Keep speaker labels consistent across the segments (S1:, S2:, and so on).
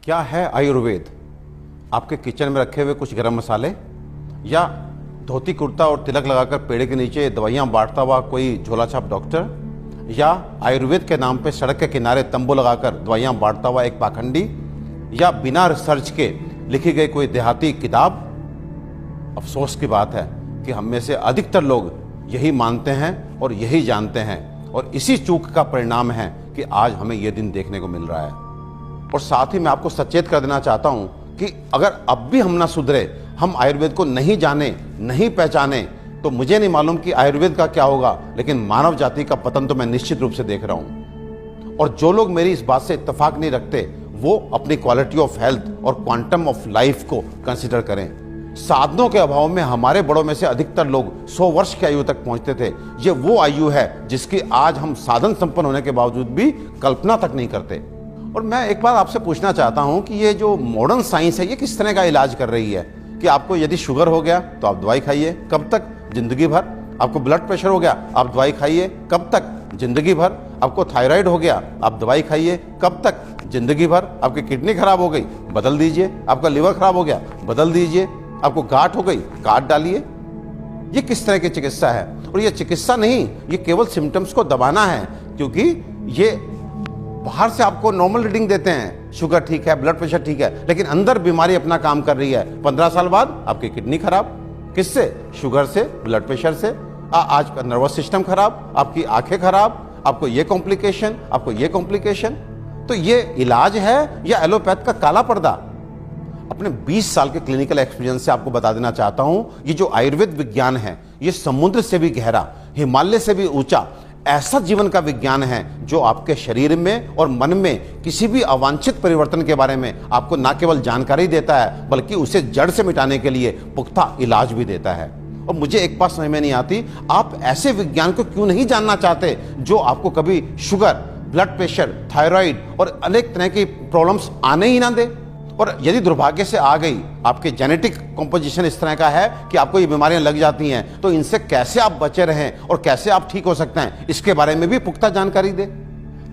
S1: क्या है आयुर्वेद? आपके किचन में रखे हुए कुछ गरम मसाले, या धोती कुर्ता और तिलक लगाकर पेड़ के नीचे दवाइयाँ बांटता हुआ कोई झोला छाप डॉक्टर, या आयुर्वेद के नाम पे सड़क के किनारे तंबू लगाकर दवाइयाँ बांटता हुआ एक पाखंडी, या बिना रिसर्च के लिखी गई कोई देहाती किताब? अफसोस की बात है कि हम में से अधिकतर लोग यही मानते हैं और यही जानते हैं, और इसी चूक का परिणाम है कि आज हमें यह दिन देखने को मिल रहा है। और साथ ही मैं आपको सचेत कर देना चाहता हूं कि अगर अब भी हम ना सुधरे, हम आयुर्वेद को नहीं जाने, नहीं पहचाने, तो मुझे नहीं मालूम कि आयुर्वेद का क्या होगा, लेकिन मानव जाति का पतन तो मैं निश्चित रूप से देख रहा हूं। और जो लोग मेरी इस बात से इत्तेफाक नहीं रखते, वो अपनी क्वालिटी ऑफ हेल्थ और क्वांटम ऑफ लाइफ को कंसिडर करें। साधनों के अभाव में हमारे बड़ों में से अधिकतर लोग 100 वर्ष की आयु तक पहुंचते थे। ये वो आयु है जिसकी आज हम साधन संपन्न होने के बावजूद भी कल्पना तक नहीं करते। और मैं एक बार आपसे पूछना चाहता हूं कि ये जो मॉडर्न साइंस है, ये किस तरह का इलाज कर रही है? कि आपको यदि शुगर हो गया तो आप दवाई खाइए, कब तक? जिंदगी भर। आपको ब्लड प्रेशर हो गया, आप दवाई खाइए, कब तक? जिंदगी भर। आपको थायराइड हो गया, आप दवाई खाइए, कब तक? जिंदगी भर। आपकी किडनी खराब हो गई, बदल दीजिए। आपका लिवर खराब हो गया, बदल दीजिए। आपको गांठ हो गई, काट डालिए। ये किस तरह की चिकित्सा है? और ये चिकित्सा नहीं, ये केवल सिम्टम्स को दबाना है, क्योंकि ये बाहर से आपको नॉर्मल रीडिंग देते हैं, शुगर ठीक है, ब्लड प्रेशर ठीक है, लेकिन अंदर बीमारी अपना काम कर रही है। 15 साल बाद आपकी किडनी खराब, किससे? शुगर से, ब्लड प्रेशर से। आज का नर्वस सिस्टम खराब, आपकी आंखें खराब, आपको ये कॉम्प्लिकेशन, आपको ये कॉम्प्लिकेशन। तो ये इलाज है या एलोपैथ का काला पर्दा? अपने 20 साल के क्लिनिकल एक्सपीरियंस से आपको बता देना चाहता हूं, ये जो आयुर्वेद विज्ञान है, ये समुद्र से भी गहरा, हिमालय से भी ऊंचा ऐसा जीवन का विज्ञान है जो आपके शरीर में और मन में किसी भी अवांछित परिवर्तन के बारे में आपको न केवल जानकारी देता है, बल्कि उसे जड़ से मिटाने के लिए पुख्ता इलाज भी देता है। और मुझे एक बात समझ में नहीं आती, आप ऐसे विज्ञान को क्यों नहीं जानना चाहते जो आपको कभी शुगर, ब्लड प्रेशर, थायराइड और अनेक तरह की प्रॉब्लम्स आने ही ना दे। और यदि दुर्भाग्य से आ गई, आपके जेनेटिक कॉम्पोजिशन इस तरह का है कि आपको ये बीमारियां लग जाती हैं, तो इनसे कैसे आप बचे रहें और कैसे आप ठीक हो सकते हैं, इसके बारे में भी पुख्ता जानकारी दे।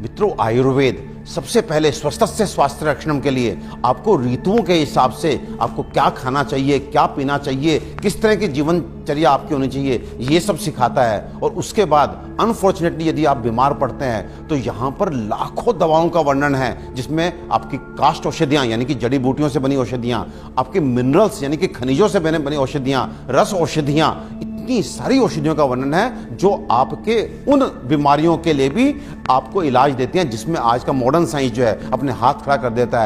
S1: मित्रों, आयुर्वेद सबसे पहले स्वस्थ से स्वास्थ्य रक्षण के लिए आपको ऋतुओं के हिसाब से आपको क्या खाना चाहिए, क्या पीना चाहिए, किस तरह की जीवनचर्या आपकी होनी चाहिए, ये सब सिखाता है। और उसके बाद अनफॉर्चुनेटली यदि आप बीमार पड़ते हैं तो यहाँ पर लाखों दवाओं का वर्णन है, जिसमें आपकी काष्ठ औषधियाँ यानी कि जड़ी बूटियों से बनी औषधियाँ, आपके मिनरल्स यानी कि खनिजों से बनी औषधियाँ, रस औषधियाँ, इतनी सारी औषधियों का वर्णन है जो आपके उन बीमारियों के लिए भी आपको इलाज देती हैं जिसमें आज का मॉडर्न साइंस जो है अपने हाथ खड़ा कर देता है।